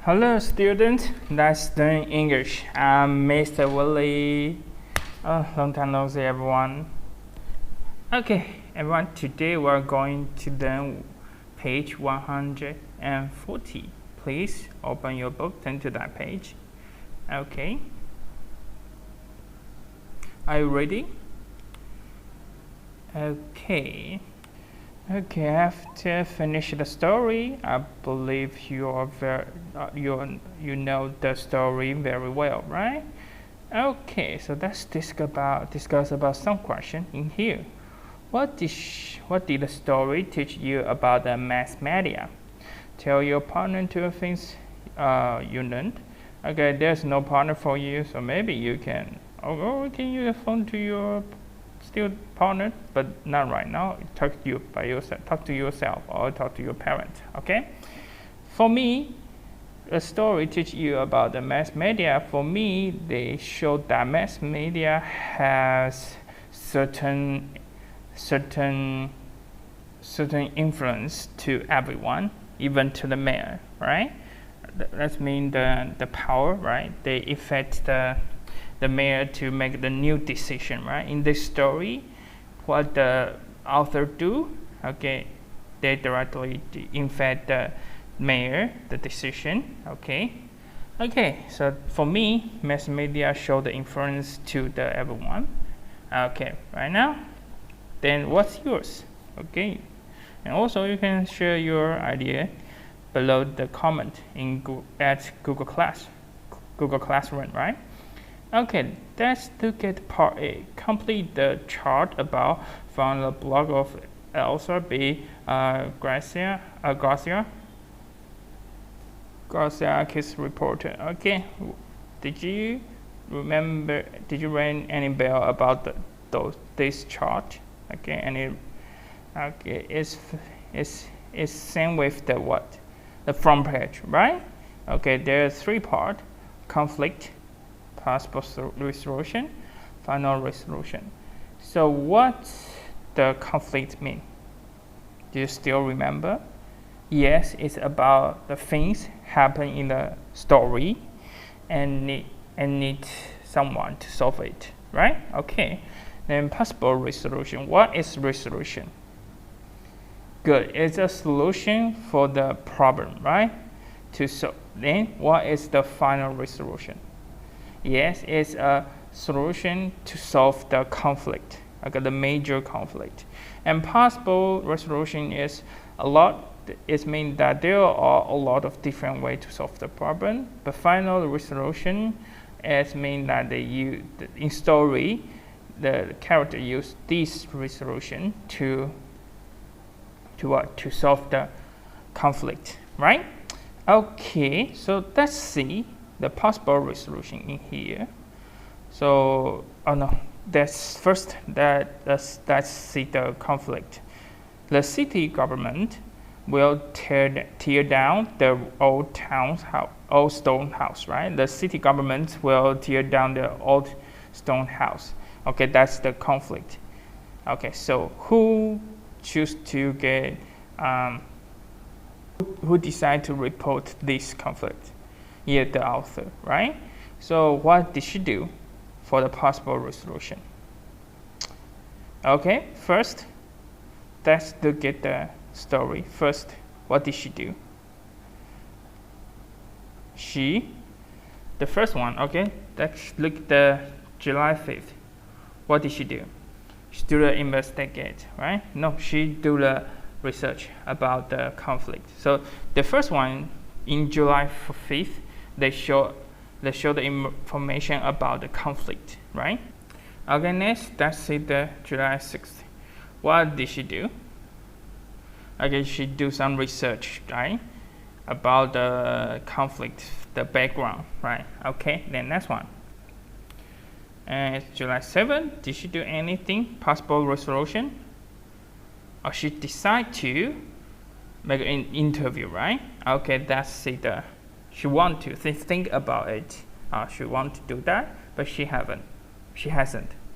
Hello students, let's learn English. I'm Mr. Willie. Long time no see everyone. Okay, everyone, today we're going to learn page 140. Please open your book, turn to that page. Okay. Are you ready? Okay. Okay, after finish the story, I believe you know the story very well, right? Okay, so let's discuss about some question in here. What did the story teach you about the mass media? Tell your partner two things you learned. Okay, there's no partner for you, so maybe you can can use a phone to your still partner, but not right now. Talk to yourself or talk to your parents. Okay. For me, a story teach you about the mass media. For me, they show that mass media has certain influence to everyone, even to the mayor, right? That means the power, right? They affect the mayor to make the new decision, right? In this story, what the author do, okay, they directly affect the mayor, the decision, okay. Okay, so for me, mass media show the influence to the everyone. Okay, right now, then what's yours? Okay, and also you can share your idea below the comment at Google Classroom, right? Okay, let's look at part A. Complete the chart about from the blog of Elsa B. Garcia, case reporter. Okay, did you ring any bell about this chart? Okay, and it's same with the what? The front page, right? Okay, there are three parts: conflict, possible resolution, final resolution. So what the conflict mean? Do you still remember? Yes, it's about the things happen in the story and need someone to solve it, right? Okay. Then possible resolution. What is resolution? Good. It's a solution for the problem, right? Then what is the final resolution? Yes, it's a solution to solve the conflict, okay, the major conflict. And possible resolution is it means that there are a lot of different ways to solve the problem. But final resolution is mean that in story, the character use this resolution to solve the conflict, right? Okay, so let's see the possible resolution in here. So, let's see the conflict. The city government will tear down the old stone house, right? The city government will tear down the old stone house. Okay, that's the conflict. Okay, so who choose to get who decide to report this conflict? Yeah, the author, right? So what did she do for the possible resolution? Okay, first, let's look at the story. First, what did she do? The first one, okay, let's look at the July 5th. What did she do? She do the investigate, right? No, she do the research about the conflict. So the first one, in July 5th, they show the information about the conflict, right? Okay, next, let's see the July 6th. What did she do? Okay, she do some research, right, about the conflict, the background, right? Okay, then next one. And July 7th, did she do anything? Possible resolution? Or she decide to make an interview, right? Okay, let's see she want to think about it. She want to do that, but she hasn't,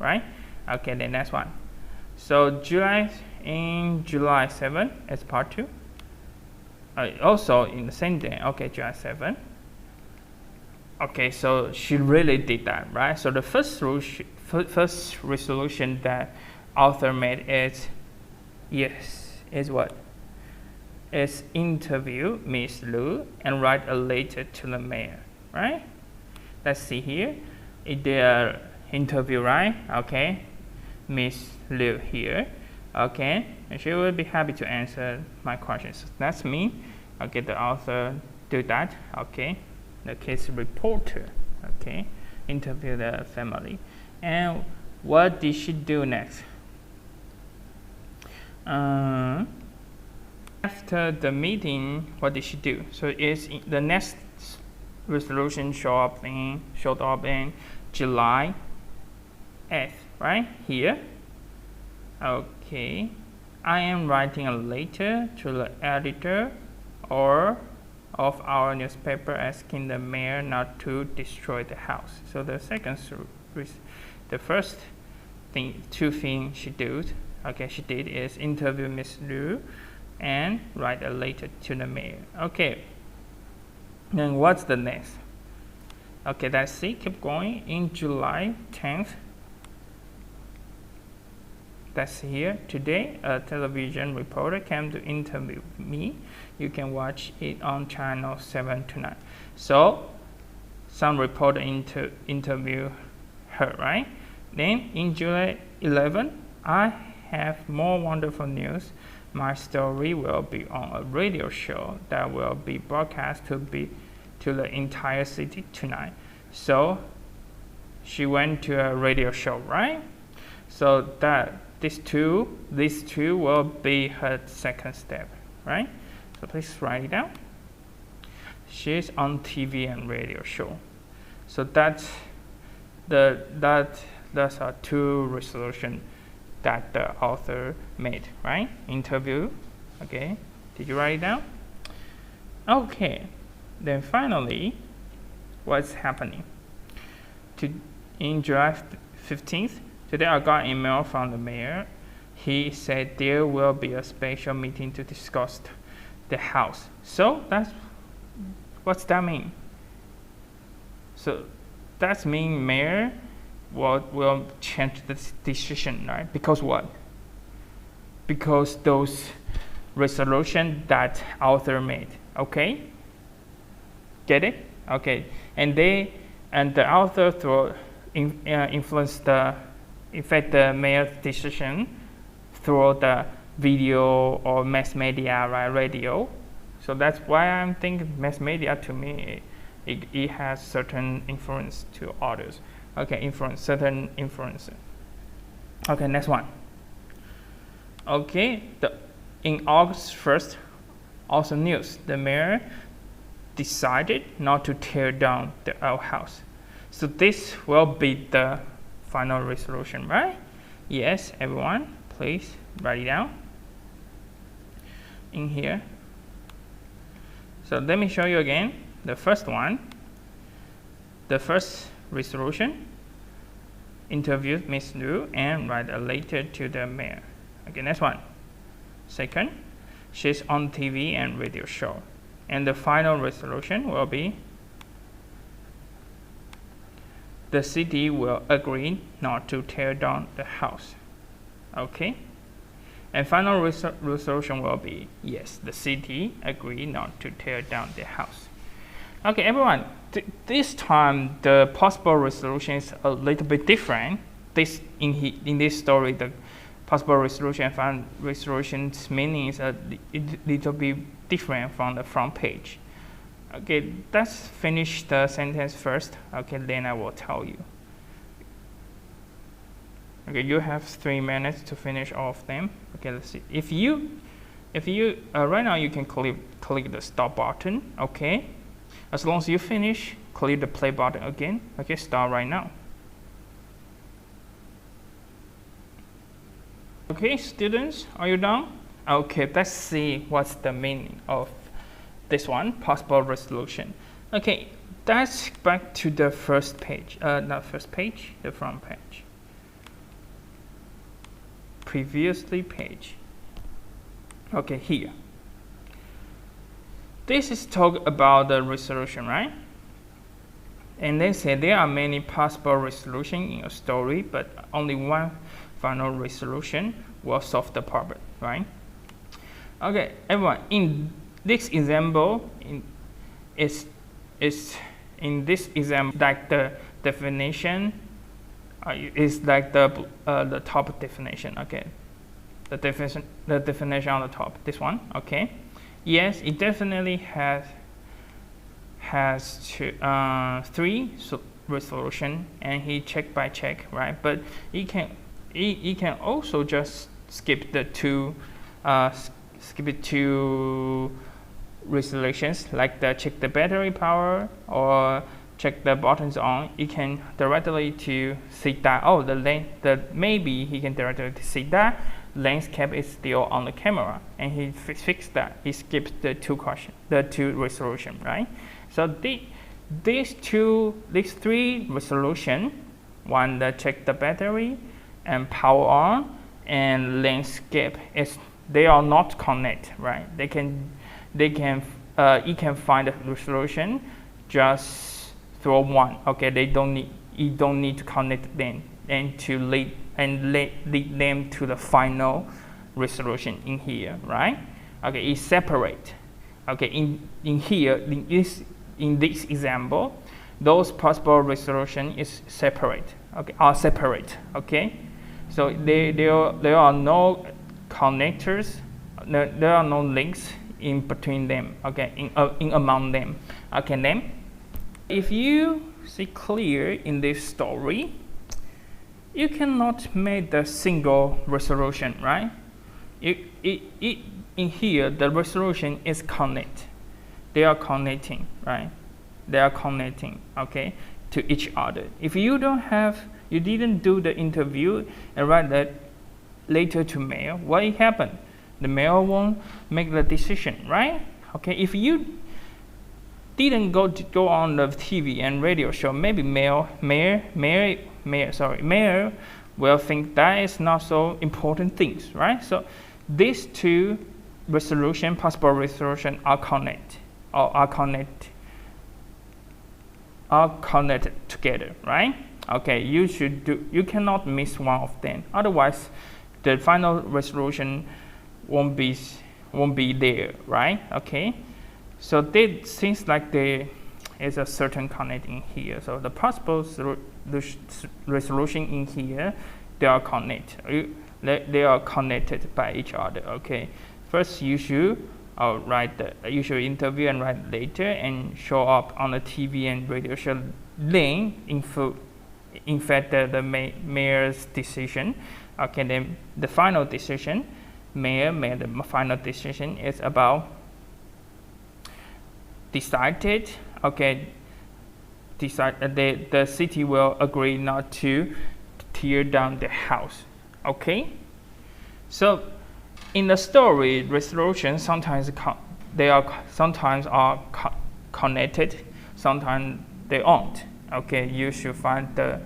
right? Okay, then next one. So July 7th is part 2. Also in the same day, okay, July 7th, Okay, so she really did that, right? So the first resolution that author made is, yes, is what? Is interview Miss Liu and write a letter to the mayor, right? Let's see here. It the interview, right? Okay, Miss Liu here. Okay, and she will be happy to answer my questions. That's me. Okay, the author do that. Okay, the case reporter. Okay, interview the family. And what did she do next? After the meeting, what did she do? So it's the next resolution showed up in July 8th, right here. Okay, I am writing a letter to the editor of our newspaper asking the mayor not to destroy the house. So the first two things she did is interview Miss Liu and write a letter to the mayor. Okay, then what's the next? Okay, let's see, keep going. In July 10th, that's here. Today, a television reporter came to interview me. You can watch it on channel 7 tonight. So, some reporter interview her, right? Then, in July 11, I have more wonderful news. My story will be on a radio show that will be broadcast to the entire city tonight. So, she went to a radio show, right? So these two will be her second step, right? So please write it down. She's on TV and radio show. So that's our two resolution that the author made, right? Interview. Okay, did you write it down? Okay, then finally, what's happening? In July 15th, today I got an email from the mayor. He said there will be a special meeting to discuss the house. So what's that mean? So that means mayor will change the decision, right? Because what? Because those resolution that author made. Okay, get it? Okay, and the author influenced the mayor's decision through the video or mass media, right? Radio. So that's why I'm thinking mass media, to me, it has certain influence to others. Okay, certain influence. Okay, next one. Okay, in August 1st, also news, the mayor decided not to tear down the old house. So this will be the final resolution, right? Yes, everyone, please write it down in here. So let me show you again. The first one, the first resolution, interview Miss Liu and write a letter to the mayor. Okay, next one. Second, she's on TV and radio show. And the final resolution will be the city will agree not to tear down the house. Okay? And final resolution will be, yes, the city agree not to tear down the house. Okay, everyone, this time the possible resolution is a little bit different. In this story, the possible resolution and final resolution's meaning is a little bit different from the front page. Okay, let's finish the sentence first. Okay, then I will tell you. Okay, you have 3 minutes to finish all of them. Okay, let's see. If you right now you can click the stop button. Okay, as long as you finish, click the play button again. Okay, start right now. Okay, students, are you done? Okay, let's see what's the meaning of this one, possible resolution. Okay, let's back to the first page. Not first page, the front page. Previously page. Okay, here. This is talk about the resolution, right? And they say there are many possible resolutions in a story, but only one final resolution will solve the problem, right? Okay, everyone, in this example, in this example, like the definition is like the top definition, okay? The definition on the top, this one, okay? Yes, it definitely has three resolution, and he check by check, right? But he can also just skip the two resolutions, like the check the battery power or check the buttons on. He can directly to see that maybe he can directly see that lens cap is still on the camera, and he fixed that. He skipped the two resolution, right? So these three resolution, one that check the battery and power on and landscape, they are not connect, right? You can find the resolution just through one. Okay, you don't need to connect them and to lead them to the final resolution in here, right? Okay, it's separate. Okay, in here, in this example, those possible resolution is separate. Okay, are separate. Okay, so there are no connectors. There are no links in between them. Okay, in among them. Okay, then if you see clear in this story, you cannot make the single resolution, right? In here, the resolution is connect. They are connecting, right? They are connecting, okay, to each other. If you didn't do the interview and write that later to mail, what happened? The mail won't make the decision, right? Okay, if you didn't go on the TV and radio show, maybe mayor will think that is not so important things, right? So these two possible resolution are connected together, right? Okay, you cannot miss one of them. Otherwise, the final resolution won't be there, right? Okay, so it seems like there is a certain connecting here. So the possible resolution in here, they are connected. They are connected by each other. Okay, first you should interview and write later and show up on the TV and radio show. Then in fact the mayor's decision. Okay, then the final decision, mayor made the final decision is about decided. Okay, the city will agree not to tear down the house. Okay, so in the story, resolutions sometimes are connected, sometimes they aren't. Okay, you should find the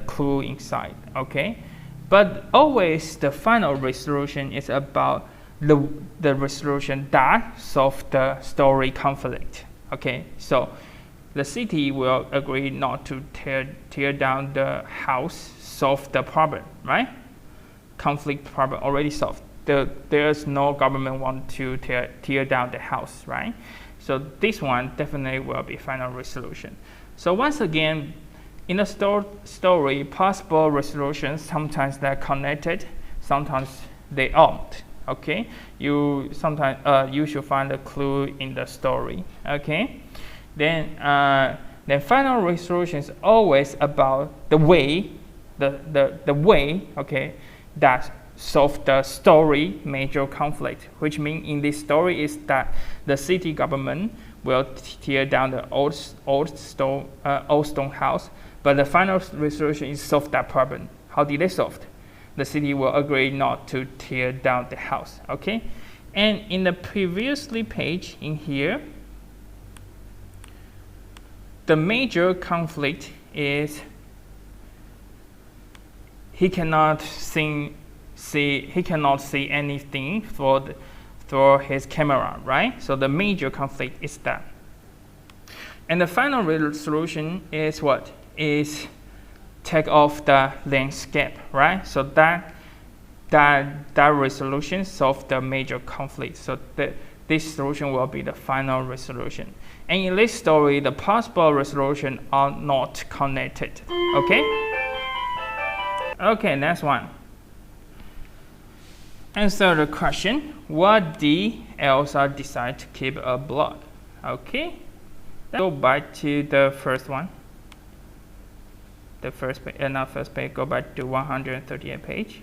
clue inside. Okay, but always the final resolution is about the resolution that solves the story conflict. Okay, so the city will agree not to tear down the house, solve the problem, right? Conflict problem already solved. There's no government want to tear down the house, right? So this one definitely will be final resolution. So once again, in a story, possible resolutions, sometimes they're connected, sometimes they aren't. Okay, you should find a clue in the story. Okay, then final resolution is always about the way, the way. Okay, that solve the story major conflict, which means in this story is that the city government will tear down the old stone house, but the final resolution is solve that problem. How did they solve it? The city will agree not to tear down the house. Okay, and in the previously page in here, the major conflict is he cannot see anything through his camera, right? So the major conflict is that. And the final resolution is what? Is take off the landscape, right? So that resolution solves the major conflict. So this solution will be the final resolution. And in this story, the possible resolution are not connected. Okay? Okay, next one. Answer the question. What did Elsa decide to keep a blog? Okay. Let's go back to the first one. The first page, not first page, go back to 138 page.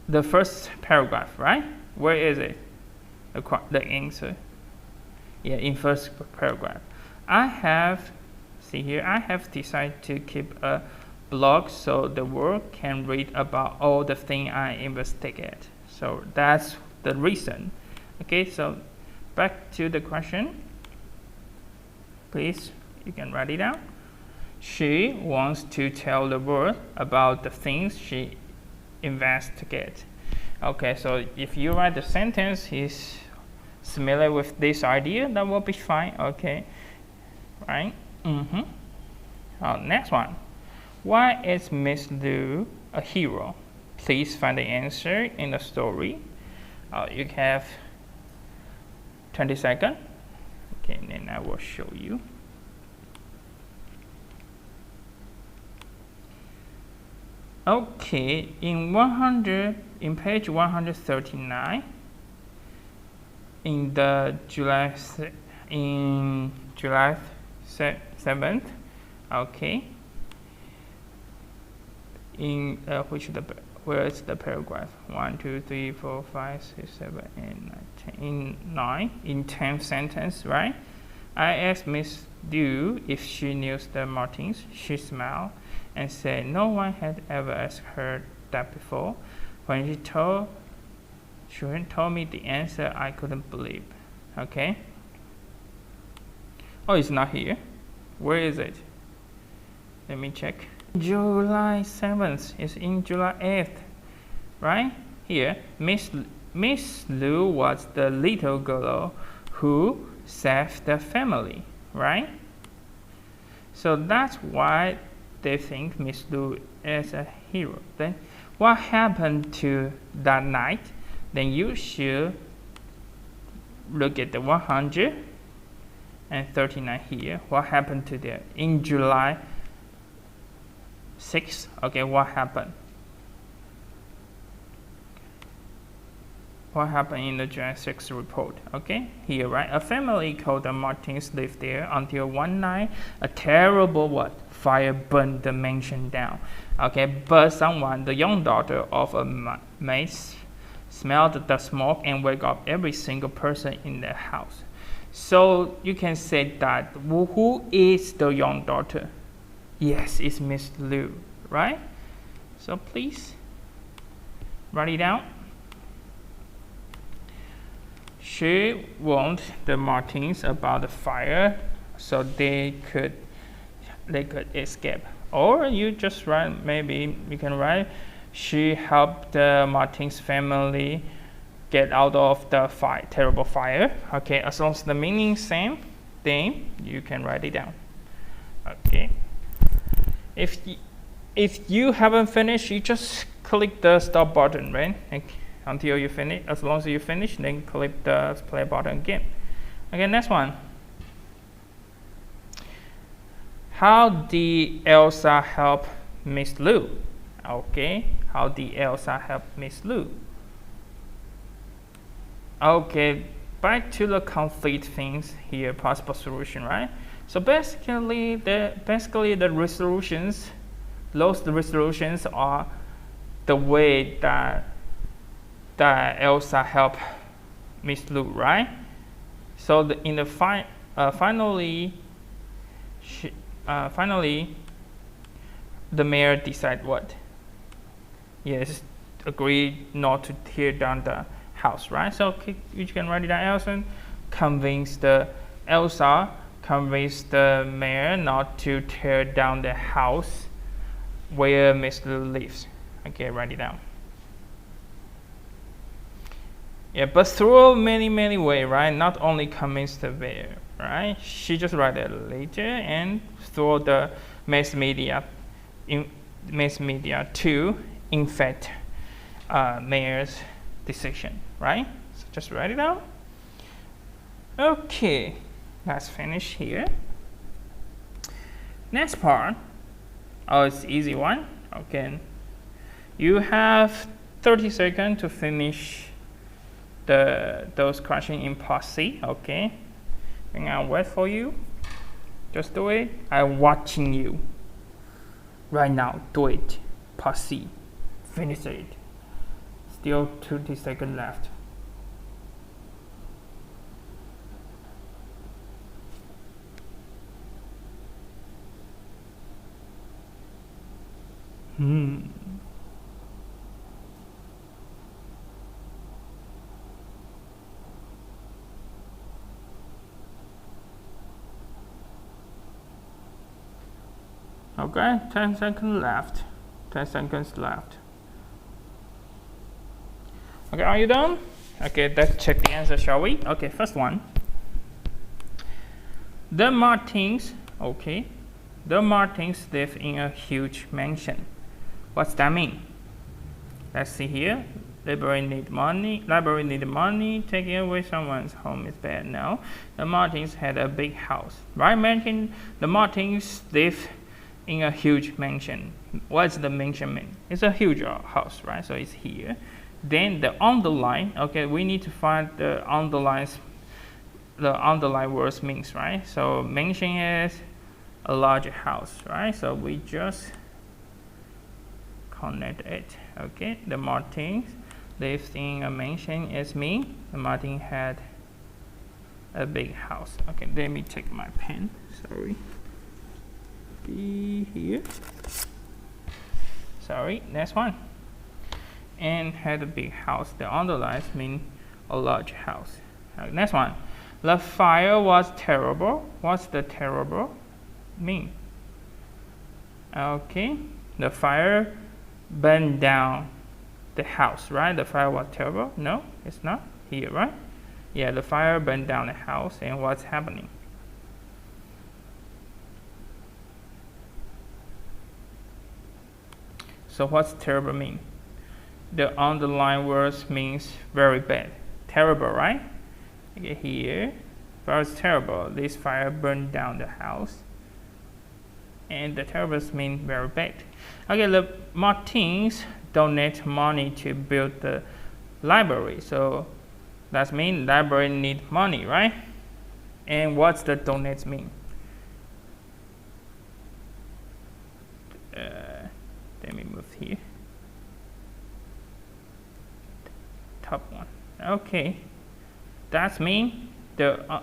The first paragraph, right? Where is it? The answer. Yeah, in first paragraph. I have decided to keep a blog so the world can read about all the things I investigate. So that's the reason. Okay, so back to the question. Please, you can write it down. She wants to tell the world about the things she investigates. Okay, so if you write the sentence is similar with this idea, that will be fine. Okay, right? Next one. Why is Miss Lu a hero? Please find the answer in the story. You have 20 seconds. Okay, and then I will show you. Okay, in page 139, in July 7th, okay. Where is the paragraph? 1, 2, 3, 4, 5, 6, 7, 8, 9, 10. In 10th sentence, right? I asked Miss Liu if she knew the Martins. She smiled and said no one had ever asked her that before. When she told me the answer, I couldn't believe. Okay. Oh, it's not here. Where is it? Let me check. July 7th is in July 8th, right? Here, Miss Liu was the little girl who saved the family, right? So that's why they think Miss Liu is a hero. Then what happened to that night? Then you should look at the 139 here. What happened to there in July 6th? Okay, what happened? What happened in the July 6th report? Okay, here, right? A family called the Martins lived there until one night a terrible fire burned the mansion down. Okay, but someone, the young daughter of a maid, smelled the smoke and wake up every single person in the house. So you can say that who is the young daughter? Yes, it's Miss Liu, right? So please write it down. She warned the Martins about the fire so they could escape. Or you just write, maybe you can write, she helped the Martins family get out of the terrible fire. Okay, as long as the meaning same thing, you can write it down. Okay. If you haven't finished, you just click the stop button, right? Until you finish. As long as you finish, then click the play button again. Okay, next one. How did Elsa help Miss Liu? Okay, how did Elsa help Miss Liu? Okay, back to the conflict things here, possible solution, right? So basically the resolutions, those resolutions are the way that Elsa helped Miss Liu, right? So finally, the mayor decide what? Yes, agree not to tear down the house, right? So you can write it down. Elsa convinced the mayor not to tear down the house where Miss Liu lives. Okay, write it down. Yeah, but through many way, right? Not only commits the verb, right? She just write it later and through the mass media, to infect mayor's decision, right? So just write it out. Okay, let's finish here. Next part. Oh, it's easy one. Okay, you have 30 seconds to finish those questions in part C. Okay, and I'll wait for you. Just do it. I'm watching you right now. Do it. Part C. Finish it. Still 20 seconds left. Okay, 10 seconds left. 10 seconds left. Okay, are you done? Okay, let's check the answer, shall we? Okay, first one. The Martins, okay. The Martins live in a huge mansion. What's that mean? Let's see here. Library need money. Library need money. Taking away someone's home is bad. No. The Martins had a big house. Right? Mention the Martins live in a huge mansion. What's the mansion mean? It's a huge house, right? So it's here. Then the underline. Okay, we need to find the underline words means, right? So mansion is a large house, right? So we just connect it. Okay, the Martins lived in a mansion is me. The Martin had a big house. Okay, let me take my pen. Sorry. Be here. Sorry, next one. And had a big house. The underlines mean a large house. Next one. The fire was terrible. What's the terrible mean? Okay, the fire burned down the house, right? The fire was terrible. No, it's not here, right? Yeah, the fire burned down the house. And what's happening? So what's terrible mean? The underlined words means very bad. Terrible, right? Okay, here. Fire is terrible. This fire burned down the house. And the terribles mean very bad. Okay, the Martins donate money to build the library. So that means library need money, right? And what's the donate mean? Let me move here. Top one. Okay, that means the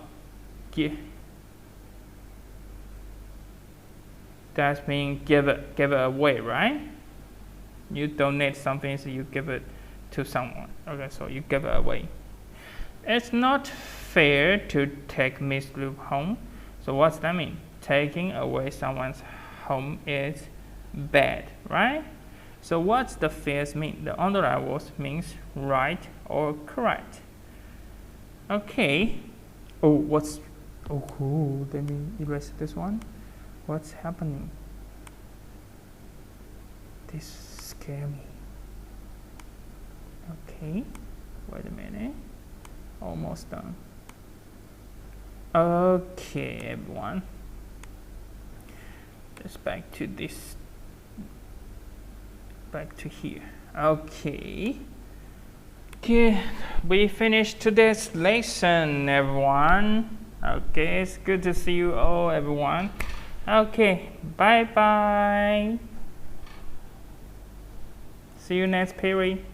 that means give it away, right? You donate something, so you give it to someone. Okay, so you give it away. It's not fair to take Miss Lu home. So what's that mean? Taking away someone's home is bad, right? So what's the fair mean? The underlined words means right or correct. Okay. Oh, what's? Oh, cool. Let me erase this one. What's happening? This scares me. Okay. Wait a minute. Almost done. Okay, everyone. Let's back to this. Back to here. Okay. Okay, we finished today's lesson, everyone. Okay, it's good to see you all, everyone. Okay, bye bye. See you next period.